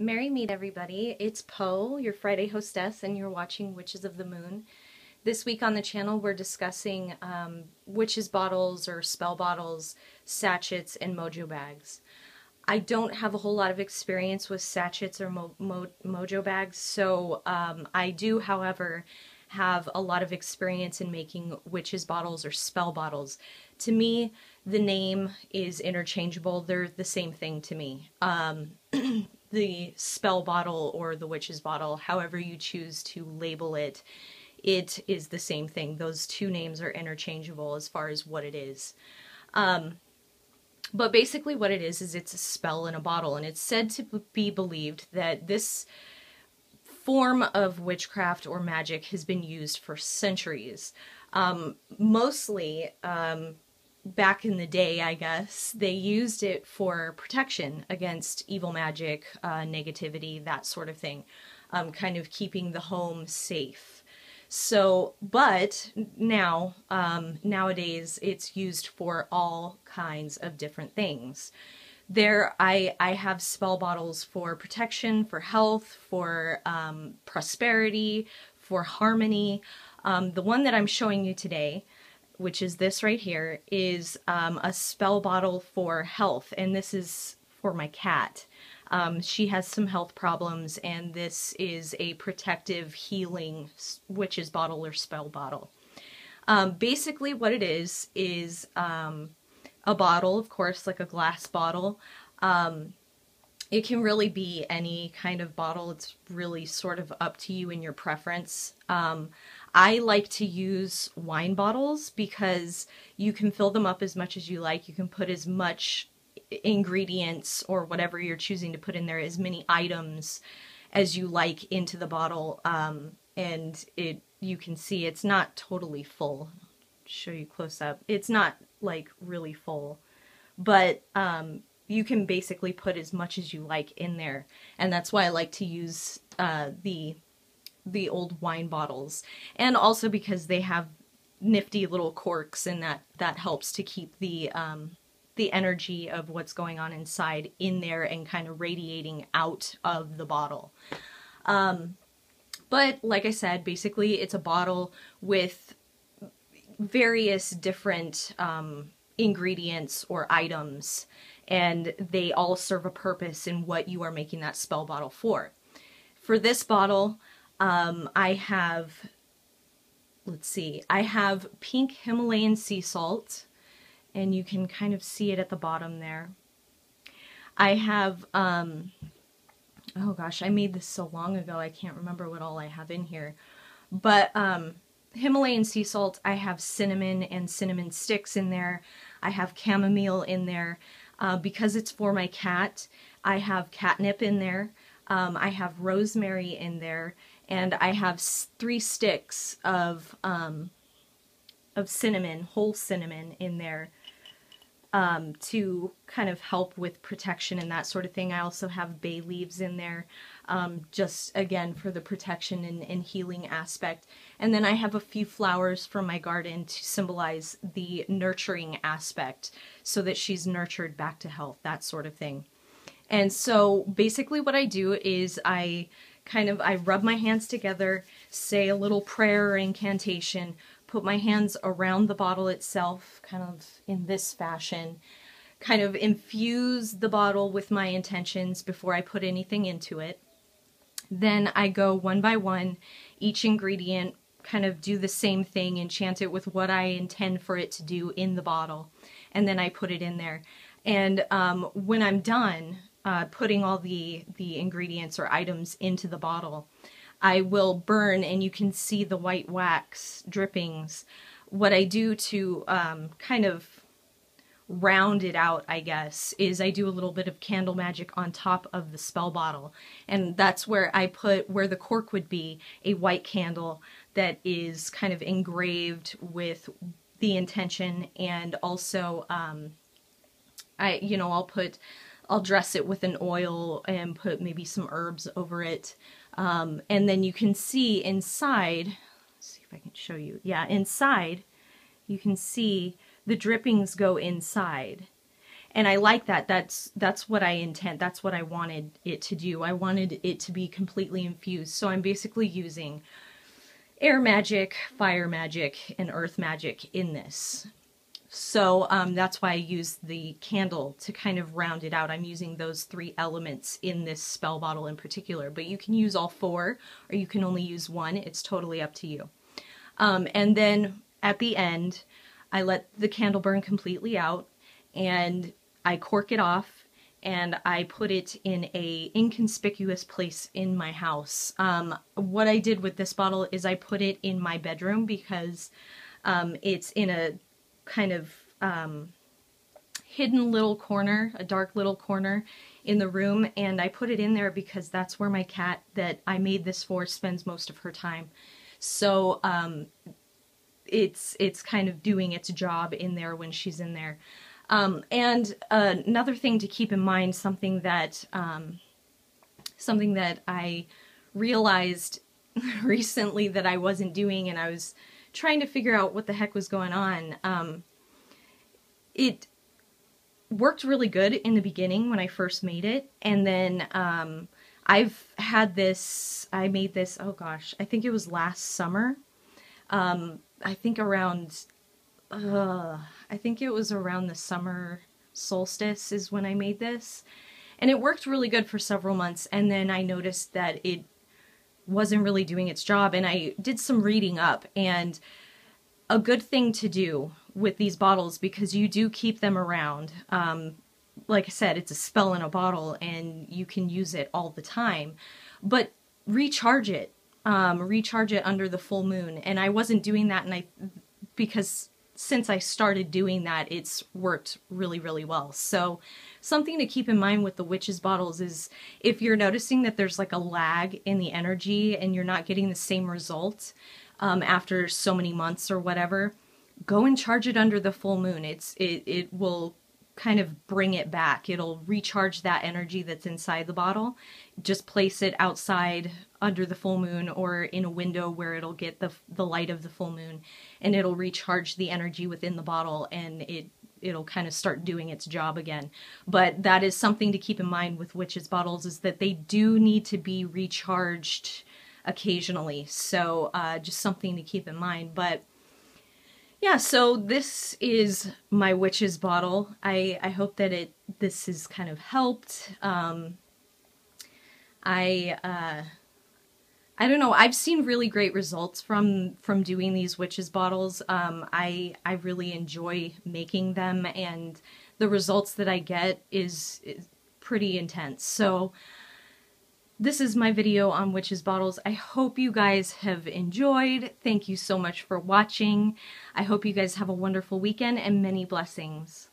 Merry meet everybody. It's Poe, your Friday hostess, and you're watching Witches of the Moon. This week on the channel we're discussing witches bottles or spell bottles, sachets, and mojo bags. I don't have a whole lot of experience with sachets or mojo bags, so I do, however, have a lot of experience in making witches bottles or spell bottles. To me, the name is interchangeable. They're the same thing to me. The spell bottle or the witch's bottle, however you choose to label it, it is the same thing. Those two names are interchangeable as far as what it is. But basically what it is it's a spell in a bottle, and it's said to be believed that this form of witchcraft or magic has been used for centuries. Mostly, back in the day, I guess, they used it for protection against evil magic, negativity, that sort of thing, kind of keeping the home safe. So, but now, nowadays, it's used for all kinds of different things. I have spell bottles for protection, for health, for prosperity, for harmony. The one that I'm showing you today, which is this right here, is a spell bottle for health, and this is for my cat. She has some health problems, and this is a protective, healing witch's bottle or spell bottle. Basically what it is a bottle, of course, like a glass bottle. It can really be any kind of bottle. It's really sort of up to you and your preference. I like to use wine bottles because you can fill them up as much as you like. You can put as much ingredients or whatever you're choosing to put in there, as many items as you like into the bottle. And you can see it's not totally full. I'll show you close up. It's not like really full, but you can basically put as much as you like in there, and that's why I like to use the old wine bottles, and also because they have nifty little corks, and that helps to keep the energy of what's going on inside in there and kind of radiating out of the bottle. But like I said, basically it's a bottle with various different ingredients or items, and they all serve a purpose in what you are making that spell bottle for. For this bottle, I have, let's see, I have pink Himalayan sea salt, and you can kind of see it at the bottom there. I have, oh gosh, I made this so long ago, I can't remember what all I have in here. But Himalayan sea salt, I have cinnamon and cinnamon sticks in there. I have chamomile in there. Because it's for my cat, I have catnip in there. I have rosemary in there, and I have 3 sticks of cinnamon, whole cinnamon in there, to kind of help with protection and that sort of thing. I also have bay leaves in there, just again for the protection and healing aspect. And then I have a few flowers from my garden to symbolize the nurturing aspect, so that she's nurtured back to health, that sort of thing. And so basically what I do is I rub my hands together, say a little prayer or incantation, put my hands around the bottle itself, kind of in this fashion, kind of infuse the bottle with my intentions before I put anything into it. Then I go one by one, each ingredient, kind of do the same thing, enchant it with what I intend for it to do in the bottle, and then I put it in there. And when I'm done putting all the ingredients or items into the bottle, I will burn, and you can see the white wax drippings. What I do to kind of round it out, I guess, is I do a little bit of candle magic on top of the spell bottle, and that's where I put, where the cork would be, a white candle that is kind of engraved with the intention, and also I'll dress it with an oil and put maybe some herbs over it, and then you can see inside, let's see if I can show you, yeah, inside you can see the drippings go inside. And I like that. That's what I intend. That's what I wanted it to do. I wanted it to be completely infused. So I'm basically using air magic, fire magic, and earth magic in this. So that's why I use the candle to kind of round it out. I'm using those 3 elements in this spell bottle in particular, but you can use all 4 or you can only use 1. It's totally up to you. And then at the end, I let the candle burn completely out and I cork it off and I put it in a inconspicuous place in my house. What I did with this bottle is I put it in my bedroom because it's in a kind of hidden little corner, a dark little corner in the room, and I put it in there because that's where my cat that I made this for spends most of her time. So it's kind of doing its job in there when she's in there. And another thing to keep in mind, something that I realized recently that I wasn't doing, and I was trying to figure out what the heck was going on. It worked really good in the beginning when I first made it, and then I've had this, I made this, oh gosh, I think it was last summer. I think around, I think it was around the summer solstice is when I made this. And it worked really good for several months, and then I noticed that it wasn't really doing its job, and I did some reading up, and a good thing to do with these bottles, because you do keep them around, like I said, it's a spell in a bottle and you can use it all the time, but recharge it under the full moon. And I wasn't doing that, and because since I started doing that, it's worked really, really well. So something to keep in mind with the witches bottles is if you're noticing that there's like a lag in the energy and you're not getting the same result after so many months or whatever, go and charge it under the full moon. It will kind of bring it back. It'll recharge that energy that's inside the bottle. Just place it outside under the full moon or in a window where it'll get the light of the full moon, and it'll recharge the energy within the bottle, and it'll kind of start doing its job again. But that is something to keep in mind with witches bottles, is that they do need to be recharged occasionally. So just something to keep in mind. But yeah, so this is my witches bottle. I hope that this has kind of helped. I don't know, I've seen really great results from doing these witches bottles. I really enjoy making them, and the results that I get is pretty intense. So this is my video on witches bottles. I hope you guys have enjoyed. Thank you so much for watching. I hope you guys have a wonderful weekend and many blessings.